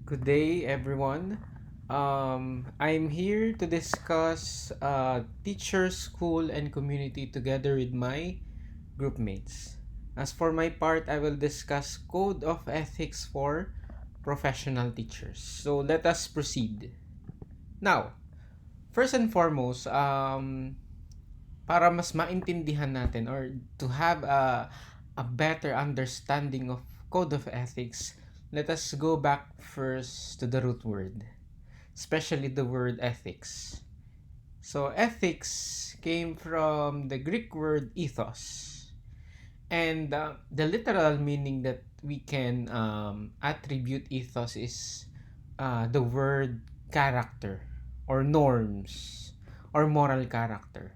Good day, everyone. I'm here to discuss teacher, school, and community together with my group mates. As for my part, I will discuss code of ethics for professional teachers. So let us proceed. Now, first and foremost, para mas maintindihan natin or to have a better understanding of code of ethics, let us go back first to the root word, especially the word ethics. So, ethics came from the Greek word ethos, and the literal meaning that we can attribute ethos is the word character or norms or moral character.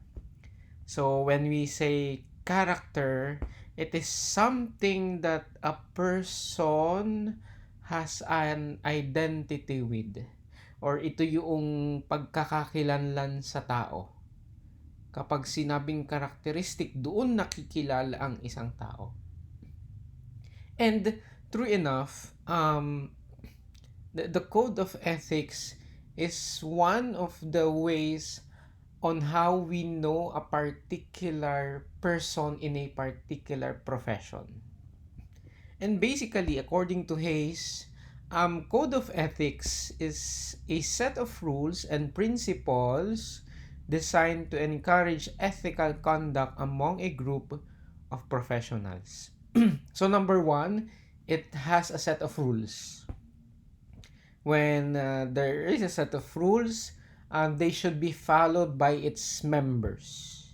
So when we say character, it is something that a person has an identity with, or ito yung pagkakakilanlan sa tao. Kapag sinabing characteristic, doon nakikilala ang isang tao. And true enough, the code of ethics is one of the ways on how we know a particular person in a particular profession. And basically, according to Hayes, code of ethics is a set of rules and principles designed to encourage ethical conduct among a group of professionals. So number one, it has a set of rules. When there is a set of rules, they should be followed by its members.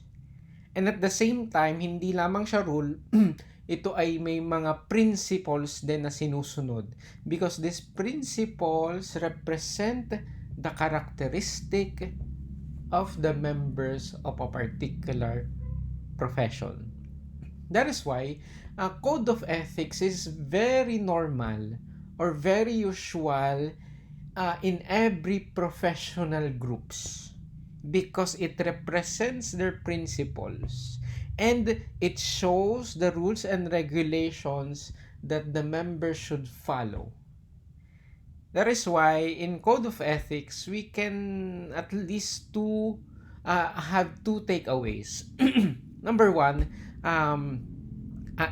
And at the same time, hindi lamang siya rule, ito ay may mga principles din na sinusunod. Because these principles represent the characteristic of the members of a particular profession. That is why a code of ethics is very normal or very usual in every professional groups because it represents their principles and it shows the rules and regulations that the members should follow. That is why in code of ethics we can at least have two takeaways. Number one,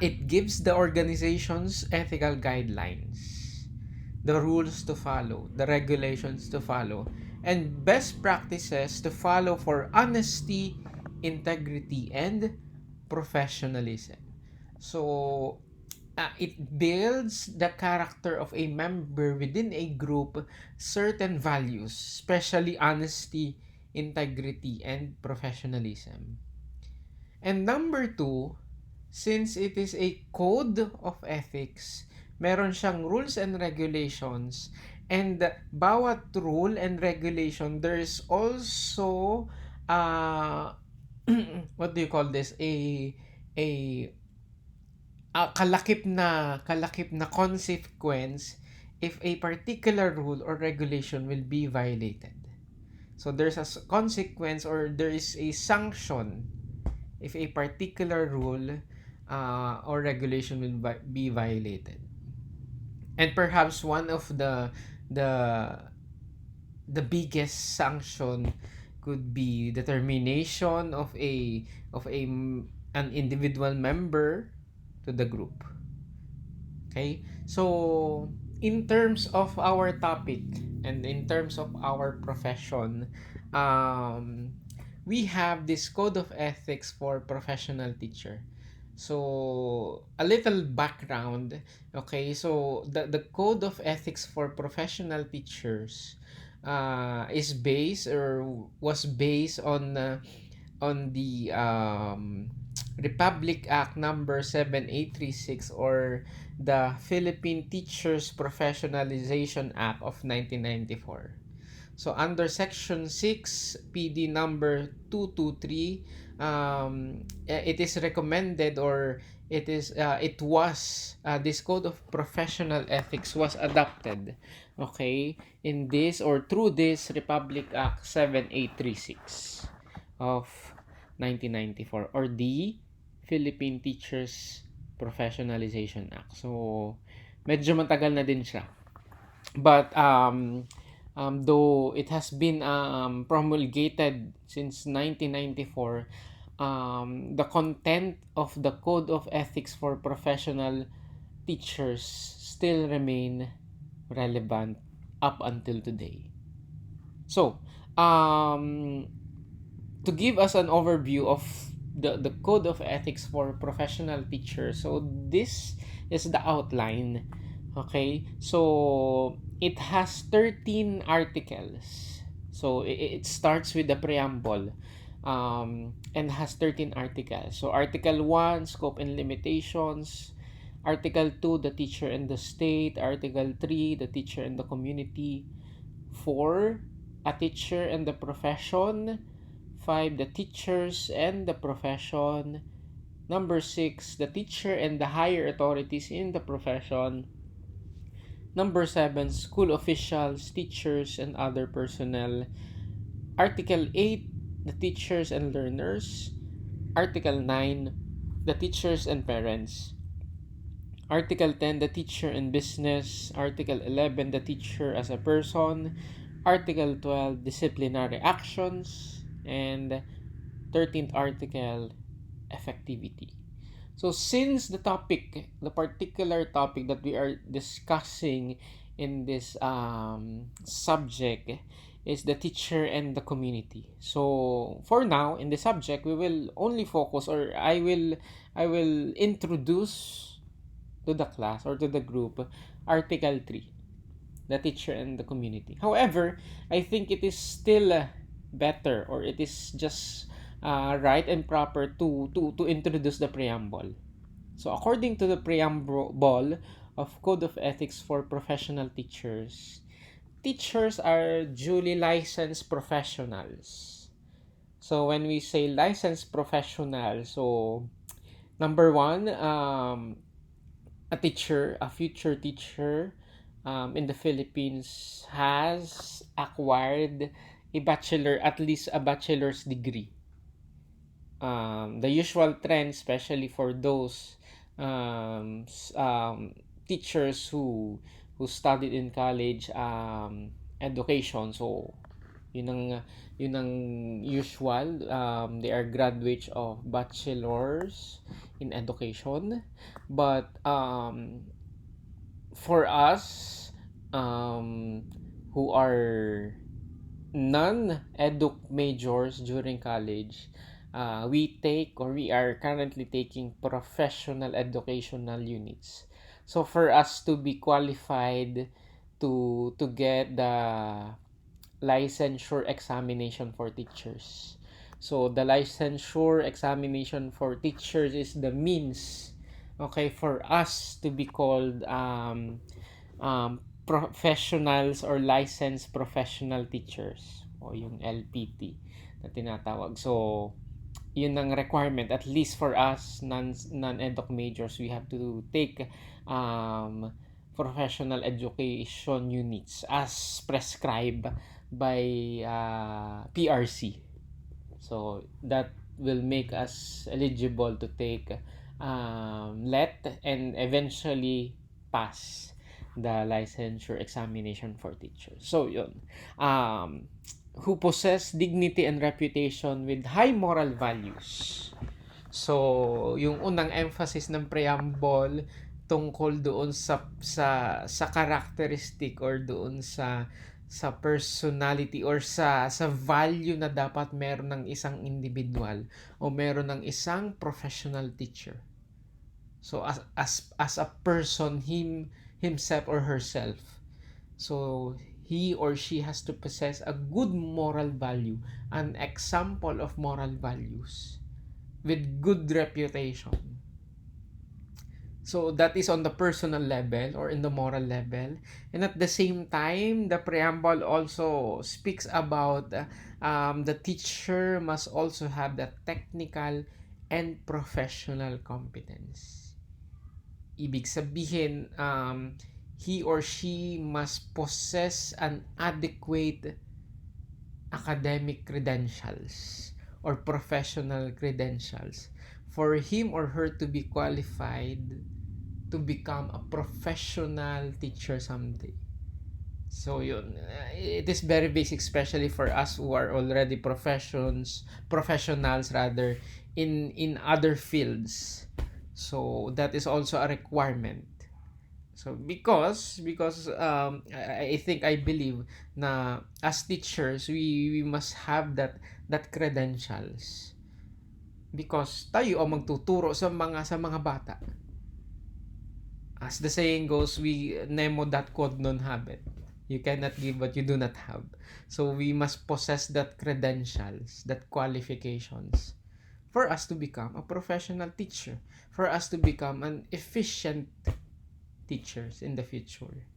it gives the organization's ethical guidelines, the rules to follow, the regulations to follow, and best practices to follow for honesty, integrity, and professionalism. So, it builds the character of a member within a group, certain values, especially honesty, integrity, and professionalism. And number two, since it is a code of ethics, meron siyang rules and regulations, and bawat rule and regulation, there's also what do you call this, a kalakip na consequence if a particular rule or regulation will be violated. So there's a consequence or there is a sanction if a particular rule or regulation will be violated. And perhaps one of the the biggest sanction could be the termination of an individual member to the group. Okay? So in terms of our topic and in terms of our profession, we have this code of ethics for professional teacher. So a little background. Okay, so the code of ethics for professional teachers is based or was based on the Republic Act number 7836, or the Philippine Teachers Professionalization Act of 1994. So under section 6 PD number 223, it is recommended, or it was this code of professional ethics was adopted, okay, in this or through this Republic Act 7836 of 1994, or the Philippine Teachers Professionalization Act. So medyo matagal na din siya. But though it has been promulgated since 1994, the content of the Code of Ethics for Professional Teachers still remain relevant up until today. So, to give us an overview of the Code of Ethics for Professional Teachers, so this is the outline. Okay, so it has 13 articles. So it starts with the preamble, and has 13 articles. So Article 1, Scope and Limitations. Article 2, the teacher and the state. Article 3, the teacher and the community. 4, a teacher and the profession. 5, the teachers and the profession. Number 6, the teacher and the higher authorities in the profession. Number 7, school officials, teachers, and other personnel. Article 8, the teachers and learners. Article 9, the teachers and parents. Article 10, the teacher and business. Article 11, the teacher as a person. Article 12, disciplinary actions. And 13th article, effectivity. So since the particular topic that we are discussing in this subject is the teacher and the community. So for now, in the subject, we will only focus, or I will introduce to the class or to the group Article 3, the teacher and the community. However, I think it is still better, or it is just right and proper to introduce the preamble. So according to the preamble of Code of Ethics for Professional Teachers, teachers are duly licensed professionals. So when we say licensed professional, so number one, a future teacher in the Philippines has acquired at least a bachelor's degree. The usual trend, especially for those teachers who studied in college education, so yun ang yun ang usual. They are graduates of bachelors in education, but for us who are non-edu majors during college, we are currently taking professional educational units. So for us to be qualified to get the licensure examination for teachers. So the licensure examination for teachers is the means, okay, for us to be called professionals or licensed professional teachers, o yung LPT na tinatawag. So yun ang requirement, at least for us non-edoc majors. We have to take professional education units as prescribed by PRC. So that will make us eligible to take let and eventually pass the licensure examination for teachers. So yun, who possess dignity and reputation with high moral values. So yung unang emphasis ng preamble tungkol doon sa characteristic, or doon sa personality, or sa value na dapat meron ng isang individual o meron ng isang professional teacher. So as a person, himself or herself. So he or she has to possess a good moral value, an example of moral values with good reputation. So that is on the personal level or in the moral level. And at the same time, the preamble also speaks about the teacher must also have the technical and professional competence. Ibig sabihin, he or she must possess an adequate academic credentials or professional credentials for him or her to be qualified to become a professional teacher someday. So yun, it is very basic, especially for us who are already professionals rather, in other fields. So that is also a requirement. So because I think, I believe na as teachers, we must have that credentials, because tayo ang magtuturo sa mga bata. As the saying goes, we nemo dat quod non habet. You cannot give what you do not have. So we must possess that credentials, that qualifications, for us to become a professional teacher, for us to become an efficient teachers in the future.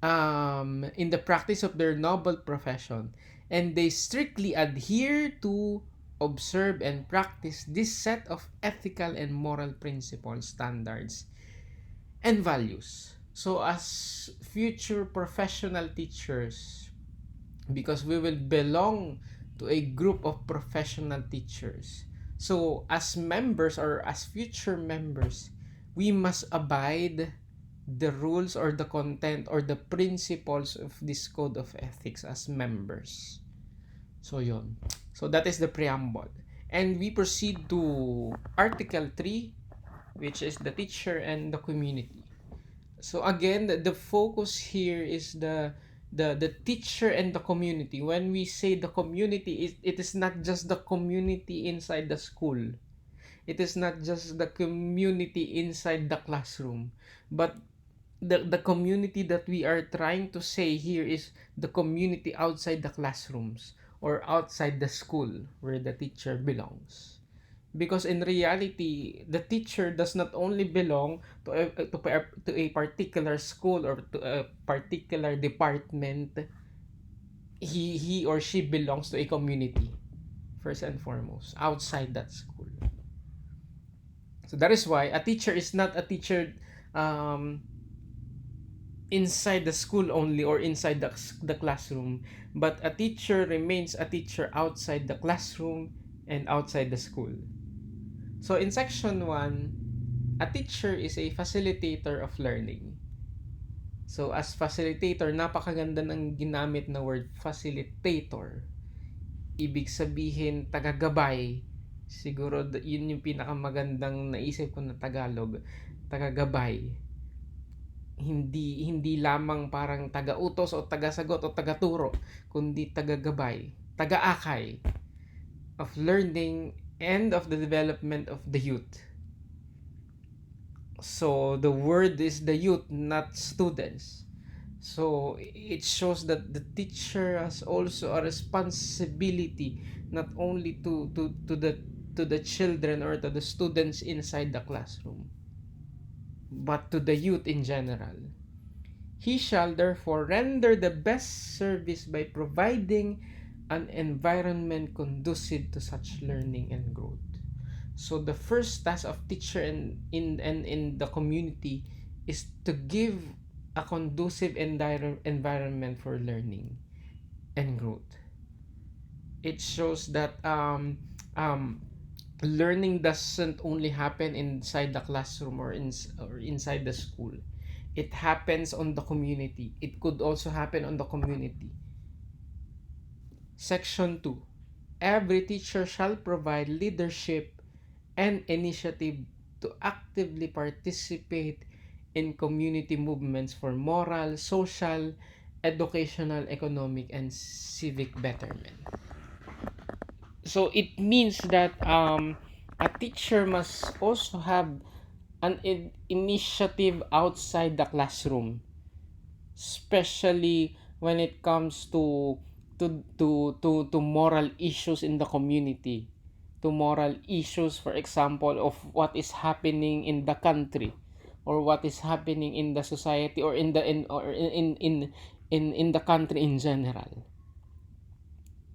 In the practice of their noble profession, and they strictly adhere to observe and practice this set of ethical and moral principles, standards, and values. So, as future professional teachers, because we will belong to a group of professional teachers, so as members or as future members, we must abide the rules or the content or the principles of this code of ethics as members. So yun. So that is the preamble. And we proceed to Article 3, which is the teacher and the community. So again, the focus here is the teacher and the community. When we say the community, it is not just the community inside the school. It is not just the community inside the classroom, but the community that we are trying to say here is the community outside the classrooms or outside the school where the teacher belongs. Because in reality, the teacher does not only belong to a particular school or to a particular department. He or she belongs to a community, first and foremost, outside that school. So that is why a teacher is not a teacher um, inside the school only or inside the classroom, but a teacher remains a teacher outside the classroom and outside the school. So in section 1, a teacher is a facilitator of learning. So as facilitator, napakaganda ng ginamit na word facilitator. Ibig sabihin tagagabay. Siguro yun yung pinakamagandang naisip ko na Tagalog, tagagabay. Hindi lamang parang taga-utos o taga-sagot o taga-turo, kundi taga-gabay, taga-akay of learning and of the development of the youth. So the word is the youth, not students. So it shows that the teacher has also a responsibility not only to the children or to the students inside the classroom, but to the youth in general. He shall therefore render the best service by providing an environment conducive to such learning and growth. So the first task of teacher in the community is to give a conducive environment for learning and growth. It shows that learning doesn't only happen inside the classroom or inside the school. It happens on the community. It could also happen on the community. Section 2. Every teacher shall provide leadership and initiative to actively participate in community movements for moral, social, educational, economic, and civic betterment. So it means that a teacher must also have an initiative outside the classroom, especially when it comes to moral issues in the community, to moral issues, for example, of what is happening in the country or what is happening in the society or in the country in general.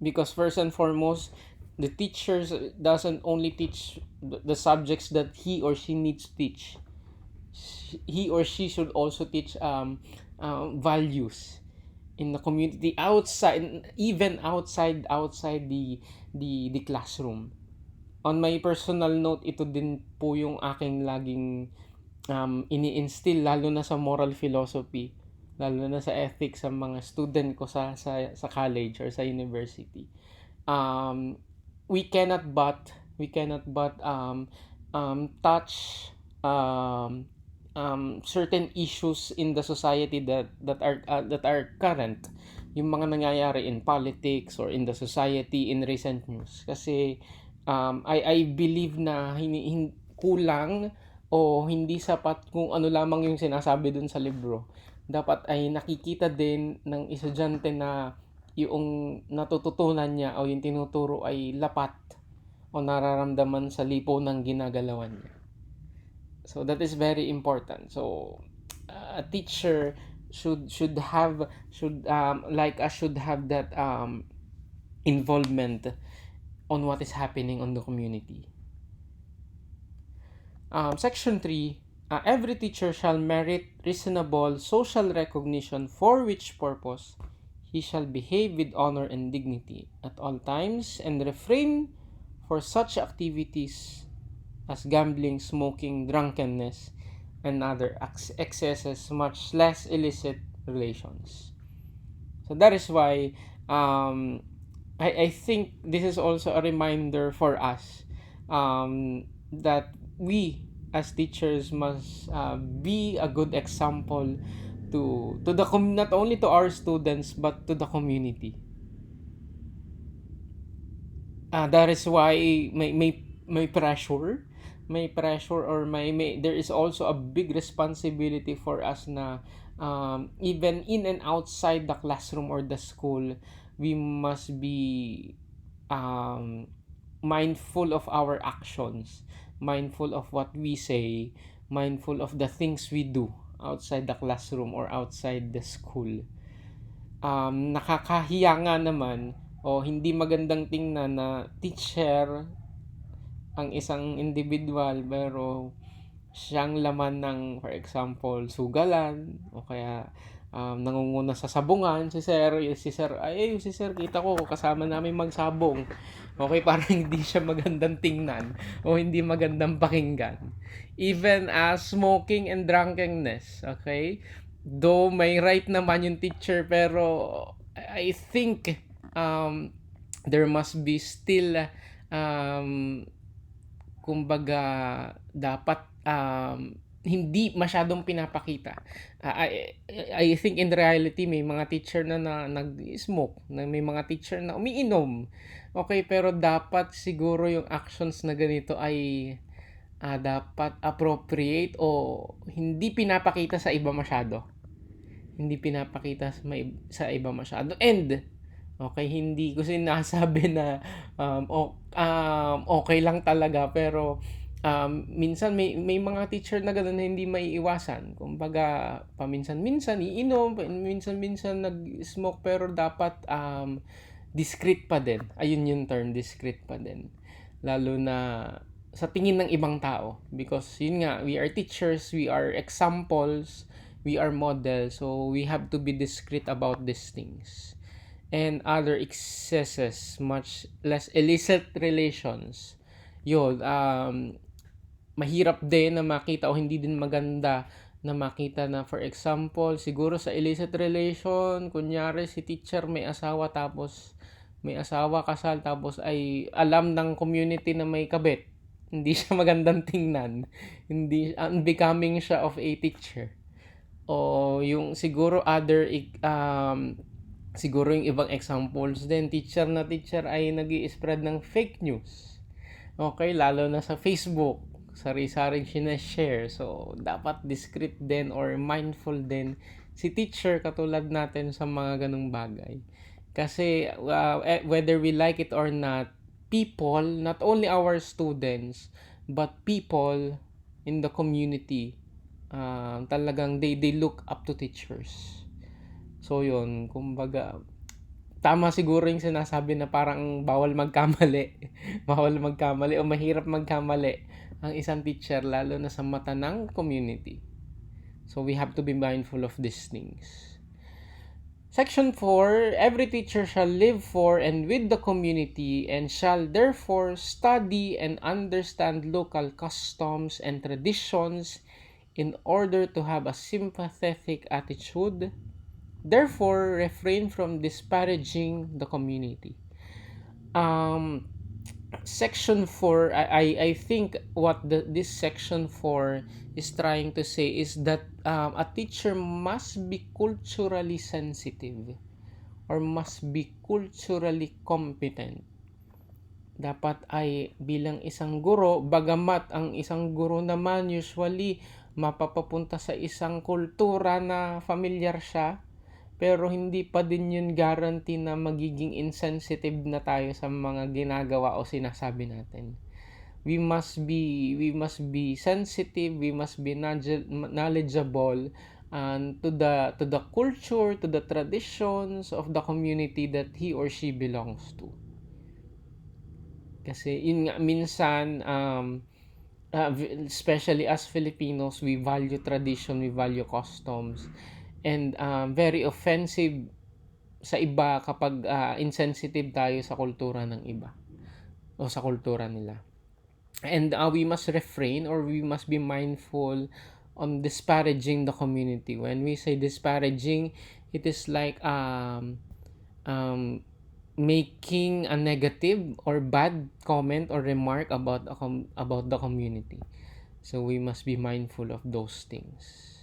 Because first and foremost, the teachers doesn't only teach the subjects that he or she needs to teach. He or she should also teach values in the community, outside, even outside the classroom. On my personal note, ito din po yung aking laging ini-instill, lalo na sa moral philosophy. lalo na sa ethics sa mga student ko sa college or sa university. um, we cannot but touch um, certain issues in the society that are current, yung mga nangyayari in politics or in the society in recent news, kasi I believe na kulang o hindi sapat kung ano lamang yung sinasabi dun sa libro. Dapat ay nakikita din ng estudyante na yung natututunan niya o yung tinuturo ay lapat o nararamdaman sa lipo ng ginagalawan niya. So that is very important. So a teacher should have that involvement on what is happening on the community. Section 3, every teacher shall merit reasonable social recognition, for which purpose he shall behave with honor and dignity at all times and refrain for such activities as gambling, smoking, drunkenness, and other excesses, much less illicit relations. So that is why I think this is also a reminder for us that we as teachers must be a good example to the not only to our students but to the community. That is why may pressure, or may there is also a big responsibility for us na even in and outside the classroom or the school, we must be um, mindful of our actions, mindful of what we say, mindful of the things we do outside the classroom or outside the school. Nakakahiya nga naman o hindi magandang tingnan na teacher ang isang individual pero siyang laman ng, for example, sugalan o kaya nangunguna sa sabungan si sir, kita ko kasama namin magsabong. Okay, parang hindi siya magandang tingnan o hindi magandang pakinggan. Even smoking and drunkenness, okay? Though may right naman yung teacher, pero I think there must be still kumbaga dapat hindi masyadong pinapakita. I think in reality may mga teacher na nag-smoke, na may mga teacher na umiinom. Okay, pero dapat siguro yung actions na ganito ay dapat appropriate o hindi pinapakita sa iba masyado. Hindi pinapakita sa iba masyado. And okay, hindi ko sinasabi na okay lang talaga, pero minsan may mga teacher na gano'n na hindi maiiwasan. Kumbaga, paminsan-minsan iinom, minsan-minsan nag-smoke, pero dapat discreet pa din. Ayun yung term, discreet pa din. Lalo na sa tingin ng ibang tao. Because yun nga, we are teachers, we are examples, we are models, so we have to be discreet about these things. And other excesses, much less illicit relations. Yun, mahirap din na makita o hindi din maganda na makita na, for example, siguro sa illicit relation, kunyari si teacher may asawa, kasal, tapos ay alam ng community na may kabit. Hindi siya magandang tingnan. Hindi unbecoming siya of a teacher. O yung siguro siguro yung ibang examples din, teacher ay nag-i-spread ng fake news. Okay, lalo na sa Facebook, sari-saring sinashare. So, dapat discreet din or mindful din si teacher katulad natin sa mga ganung bagay. Kasi whether we like it or not, people, not only our students, but people in the community, talagang they look up to teachers. So yun, kumbaga tama siguro yung sinasabi na parang bawal magkamali. Bawal magkamali o mahirap magkamali ang isang teacher, lalo na sa mata ng community. So we have to be mindful of these things. Section 4, every teacher shall live for and with the community and shall therefore study and understand local customs and traditions in order to have a sympathetic attitude. Therefore, refrain from disparaging the community. Um, Section 4, I think what this section 4 is trying to say is that a teacher must be culturally sensitive or must be culturally competent. Dapat ay bilang isang guro, bagamat ang isang guro naman usually mapapapunta sa isang kultura na familiar siya, pero hindi pa din yun guarantee na magiging insensitive na tayo sa mga ginagawa o sinasabi natin. We must be sensitive, we must be knowledgeable and to the culture, to the traditions of the community that he or she belongs to. Kasi yun nga minsan especially as Filipinos, we value tradition, we value customs, and very offensive sa iba kapag insensitive tayo sa kultura ng iba o sa kultura nila. And we must refrain or we must be mindful on disparaging the community. When we say disparaging, it is like um, making a negative or bad comment or remark about the community. So we must be mindful of those things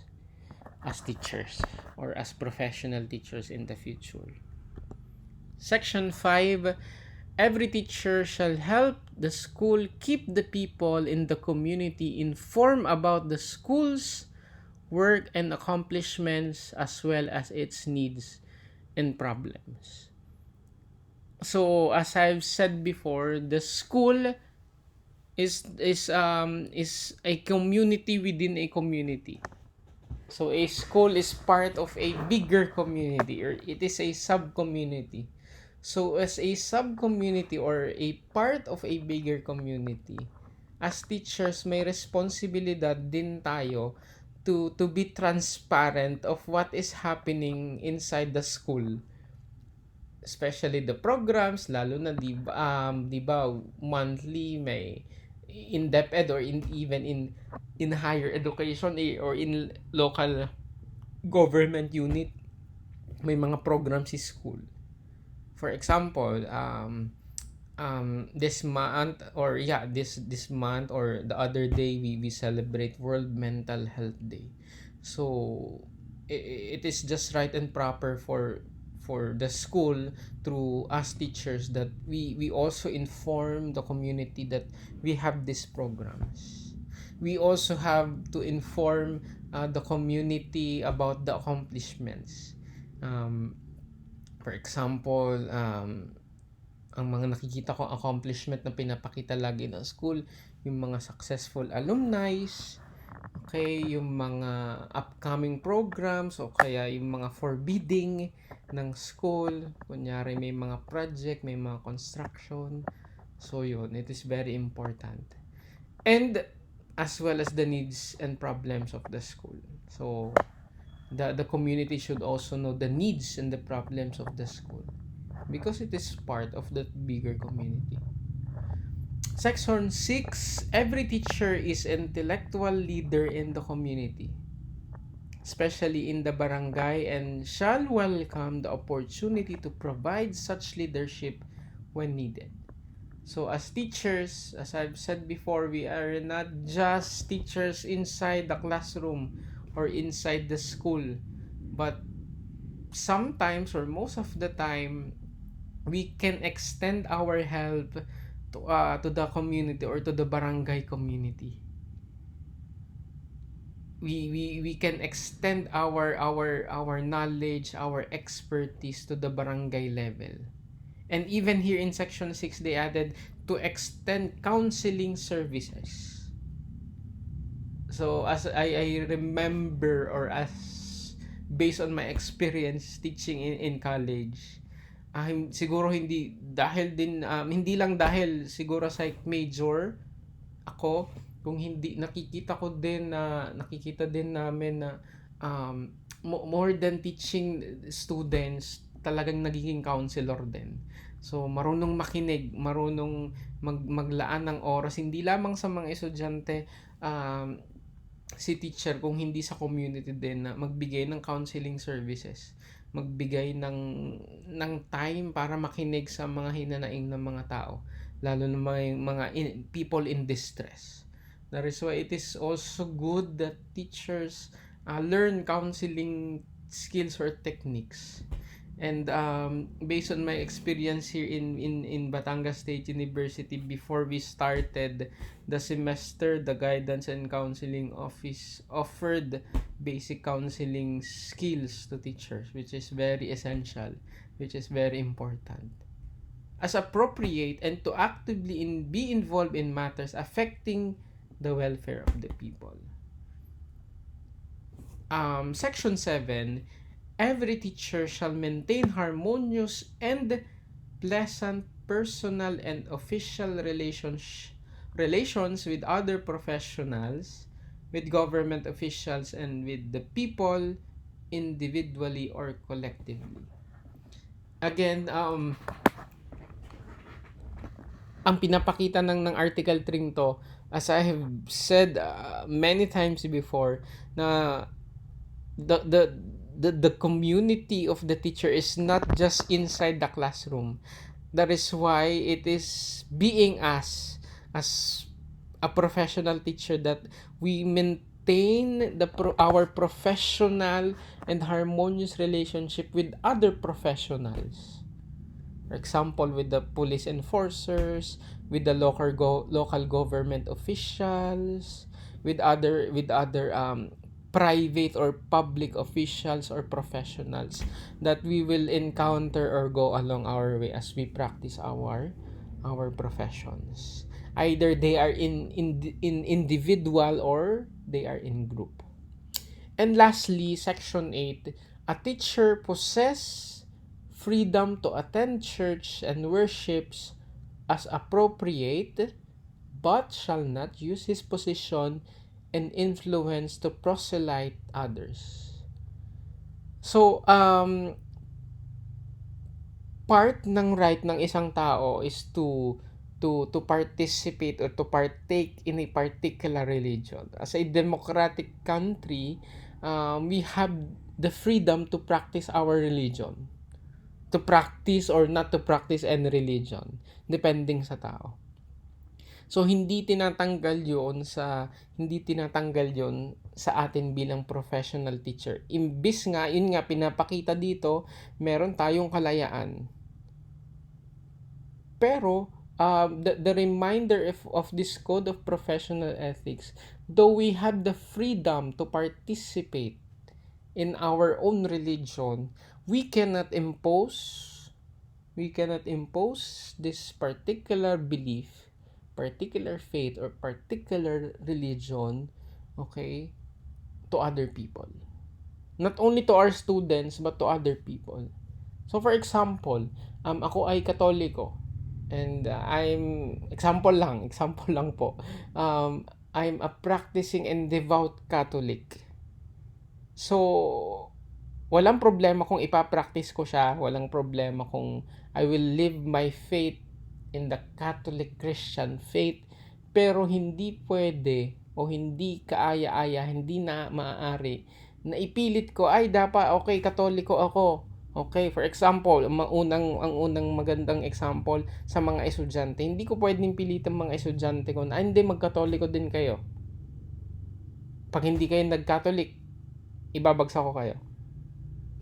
as teachers or as professional teachers in the future. Section 5, every teacher shall help the school keep the people in the community informed about the school's work and accomplishments as well as its needs and problems. So as I've said before, the school is a community within a community. So a school is part of a bigger community or it is a sub-community. So as a sub-community or a part of a bigger community, as teachers may responsibilidad din tayo to be transparent of what is happening inside the school, especially the programs, lalo na di ba monthly may in DepEd or even in higher education or in local government unit, may mga programs si school. For example, this month or this month or the other day we celebrate World Mental Health Day. So it is just right and proper for the school through us teachers that we also inform the community that we have these programs. We also have to inform the community about the accomplishments. For example, ang mga nakikita ko accomplishment na pinapakita lagi ng school, yung mga successful alumni, okay, yung mga upcoming programs o kaya yung mga forbidding ng school, kunyari may mga project, may mga construction. So yun, it is very important. And as well as the needs and problems of the school. So the community should also know the needs and the problems of the school because it is part of the bigger community. Section 6, every teacher is intellectual leader in the community, especially in the barangay, and shall welcome the opportunity to provide such leadership when needed. So as teachers, as I've said before, we are not just teachers inside the classroom or inside the school, but sometimes or most of the time we can extend our help to the community or to the barangay community. We can extend our knowledge, our expertise to the barangay level. And even here in section 6 they added to extend counseling services. So as I remember or as based on my experience teaching in college, siguro hindi lang dahil siguro psych major ako, kung hindi nakikita din namin na more than teaching students, talagang nagiging counselor din. So marunong makinig, marunong maglaan ng oras hindi lamang sa mga estudyante, si teacher kung hindi sa community din na magbigay ng counseling services, magbigay ng time para makinig sa mga hinanaing ng mga tao, lalo na may mga people in distress. That is why it is also good that teachers learn counseling skills or techniques. And based on my experience here in Batangas State University, before we started the semester, the Guidance and Counseling Office offered basic counseling skills to teachers, which is very essential, which is very important. As appropriate and to actively be involved in matters affecting the welfare of the people. Section 7, every teacher shall maintain harmonious and pleasant personal and official relations with other professionals, with government officials, and with the people individually or collectively. Again, ang pinapakita ng Article 3 to, as I have said many times before, na the community of the teacher is not just inside the classroom. That is why it is being asked as a professional teacher that we maintain our professional and harmonious relationship with other professionals. For example, with the police enforcers, with the local government officials, with other private or public officials or professionals that we will encounter or go along our way as we practice our professions. Either they are in individual or they are in group. And lastly, section 8, a teacher possess freedom to attend church and worships as appropriate, but shall not use his position and influence to proselyte others. So, part ng right ng isang tao is to participate or to partake in a particular religion. As a democratic country, we have the freedom to practice our religion. To practice or not to practice any religion, depending sa tao. So hindi tinatanggal 'yon sa atin bilang professional teacher. Imbis nga, yun nga pinapakita dito, meron tayong kalayaan. Pero the reminder of this code of professional ethics, though we have the freedom to participate in our own religion, we cannot impose this particular belief, particular faith, or particular religion, okay, to other people. Not only to our students, but to other people. So for example, ako ay Katoliko, and example lang po, I'm a practicing and devout Catholic. So, walang problema kung ipapractice ko siya, walang problema kung I will live my faith in the Catholic Christian faith, pero hindi pwede o hindi kaaya-aya, hindi na maaari na ipilit ko, ay dapat, okay, Katoliko ako. Okay, for example, ang unang magandang example sa mga estudyante, hindi ko pwedeng pilitin mga estudyante ko na, hindi, magkatoliko din kayo. Pag hindi kayo nag-Catholic, ibabagsak ko kayo.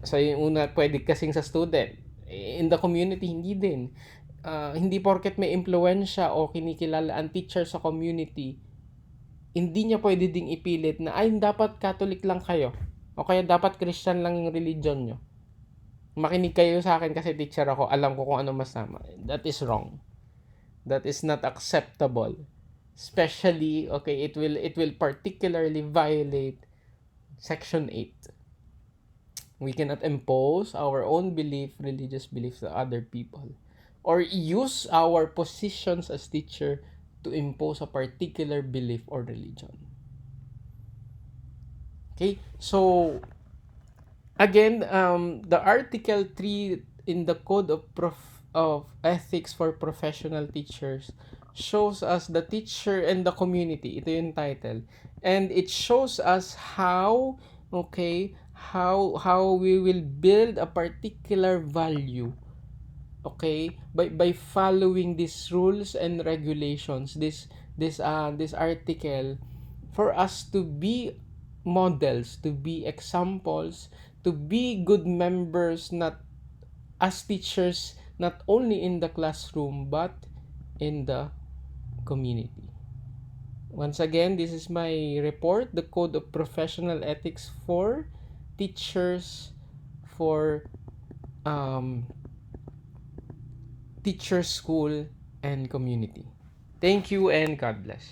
So, yung una, pwede kasing sa student. In the community, hindi din. Hindi porket may impluensya o kinikilala ang teacher sa community, hindi niya pwede ding ipilit na, ay, dapat Catholic lang kayo. O kaya dapat Christian lang yung religion nyo. Makinig kayo sa akin kasi teacher ako, alam ko kung ano masama. That is wrong. That is not acceptable. Especially, okay, it will particularly violate Section 8. We cannot impose our own religious beliefs to other people, or use our positions as teacher to impose a particular belief or religion. Okay, so again, the Article 3 in the Code of Ethics for Professional Teachers shows us the teacher and the community. Ito yung title. And it shows us how, okay, how we will build a particular value, okay, by following these rules and regulations, this article, for us to be models, to be examples, to be good members, not as teachers, not only in the classroom but in the community. Once again, this is my report, the Code of Professional Ethics for teachers, for um, teacher, school, and community. Thank you and God bless.